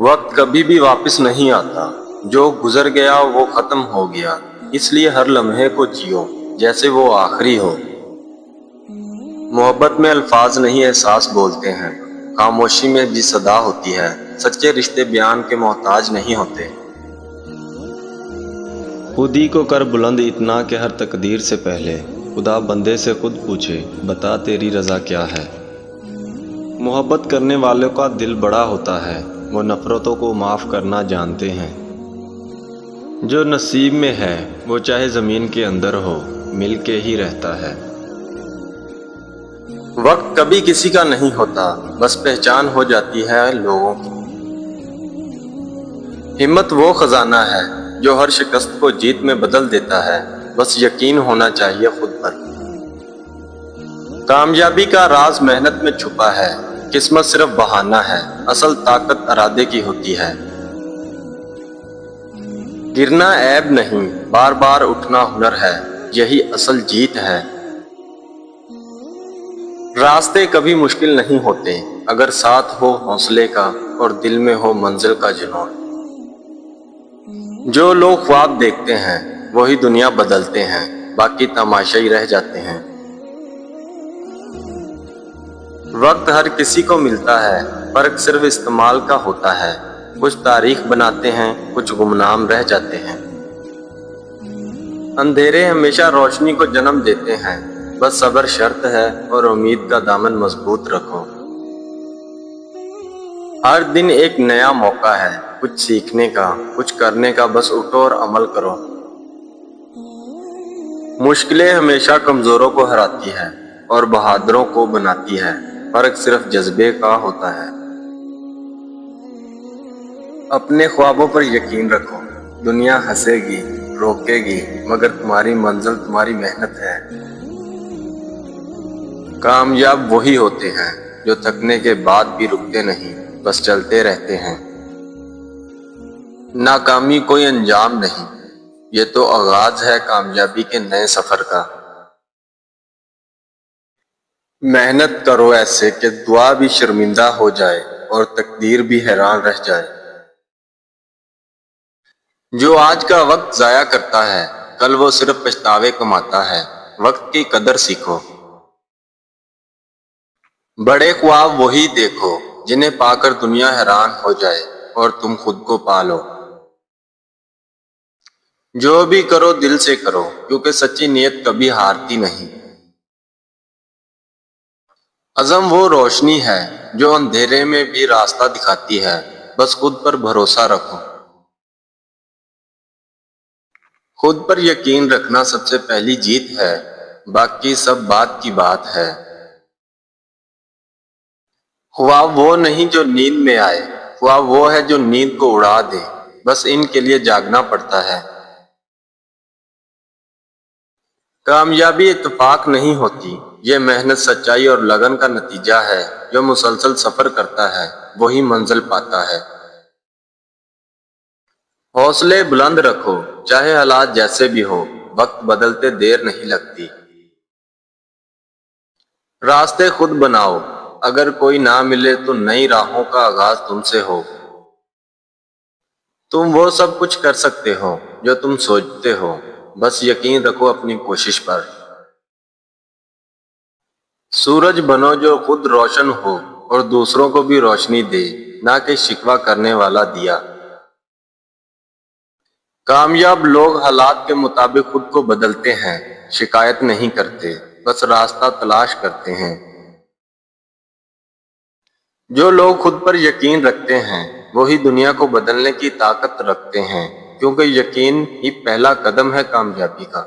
وقت کبھی بھی واپس نہیں آتا، جو گزر گیا وہ ختم ہو گیا، اس لیے ہر لمحے کو جیو جیسے وہ آخری ہو۔ محبت میں الفاظ نہیں احساس بولتے ہیں، خاموشی میں بھی صدا ہوتی ہے، سچے رشتے بیان کے محتاج نہیں ہوتے۔ خود ہی کو کر بلند اتنا کہ ہر تقدیر سے پہلے خدا بندے سے خود پوچھے بتا تیری رضا کیا ہے۔ محبت کرنے والوں کا دل بڑا ہوتا ہے، وہ نفرتوں کو معاف کرنا جانتے ہیں۔ جو نصیب میں ہے وہ چاہے زمین کے اندر ہو، مل کے ہی رہتا ہے۔ وقت کبھی کسی کا نہیں ہوتا، بس پہچان ہو جاتی ہے لوگوں کی۔ ہمت وہ خزانہ ہے جو ہر شکست کو جیت میں بدل دیتا ہے، بس یقین ہونا چاہیے خود پر۔ کامیابی کا راز محنت میں چھپا ہے، قسمت صرف بہانہ ہے، اصل طاقت ارادے کی ہوتی ہے۔ گرنا عیب نہیں، بار بار اٹھنا ہنر ہے، یہی اصل جیت ہے۔ راستے کبھی مشکل نہیں ہوتے اگر ساتھ ہو حوصلے کا اور دل میں ہو منزل کا جنون۔ جو لوگ خواب دیکھتے ہیں وہی دنیا بدلتے ہیں، باقی تماشائی رہ جاتے ہیں۔ وقت ہر کسی کو ملتا ہے، فرق صرف استعمال کا ہوتا ہے۔ کچھ تاریخ بناتے ہیں، کچھ گمنام رہ جاتے ہیں۔ اندھیرے ہمیشہ روشنی کو جنم دیتے ہیں، بس صبر شرط ہے اور امید کا دامن مضبوط رکھو۔ ہر دن ایک نیا موقع ہے، کچھ سیکھنے کا، کچھ کرنے کا، بس اٹھو اور عمل کرو۔ مشکلیں ہمیشہ کمزوروں کو ہراتی ہے اور بہادروں کو بناتی ہے، فرق صرف جذبے کا ہوتا ہے۔ اپنے خوابوں پر یقین رکھو، دنیا ہنسے گی، روکے گی، مگر تمہاری منزل تمہاری محنت ہے۔ کامیاب وہی ہوتے ہیں جو تھکنے کے بعد بھی رکتے نہیں، بس چلتے رہتے ہیں۔ ناکامی کوئی انجام نہیں، یہ تو آغاز ہے کامیابی کے نئے سفر کا۔ محنت کرو ایسے کہ دعا بھی شرمندہ ہو جائے اور تقدیر بھی حیران رہ جائے۔ جو آج کا وقت ضائع کرتا ہے کل وہ صرف پچھتاوے کماتا ہے۔ وقت کی قدر سیکھو۔ بڑے خواب وہی دیکھو جنہیں پا کر دنیا حیران ہو جائے اور تم خود کو پالو۔ جو بھی کرو دل سے کرو، کیونکہ سچی نیت کبھی ہارتی نہیں۔ عزم وہ روشنی ہے جو اندھیرے میں بھی راستہ دکھاتی ہے، بس خود پر بھروسہ رکھو۔ خود پر یقین رکھنا سب سے پہلی جیت ہے، باقی سب بات کی بات ہے۔ خواب وہ نہیں جو نیند میں آئے، خواب وہ ہے جو نیند کو اڑا دے، بس ان کے لیے جاگنا پڑتا ہے۔ کامیابی اتفاق نہیں ہوتی، یہ محنت، سچائی اور لگن کا نتیجہ ہے۔ جو مسلسل سفر کرتا ہے وہی منزل پاتا ہے۔ حوصلے بلند رکھو، چاہے حالات جیسے بھی ہو، وقت بدلتے دیر نہیں لگتی۔ راستے خود بناؤ، اگر کوئی نہ ملے تو نئی راہوں کا آغاز تم سے ہو۔ تم وہ سب کچھ کر سکتے ہو جو تم سوچتے ہو، بس یقین رکھو اپنی کوشش پر۔ سورج بنو جو خود روشن ہو اور دوسروں کو بھی روشنی دے، نہ کہ شکوہ کرنے والا دیا۔ کامیاب لوگ حالات کے مطابق خود کو بدلتے ہیں، شکایت نہیں کرتے، بس راستہ تلاش کرتے ہیں۔ جو لوگ خود پر یقین رکھتے ہیں وہی دنیا کو بدلنے کی طاقت رکھتے ہیں، کیونکہ یقین ہی پہلا قدم ہے کامیابی کا۔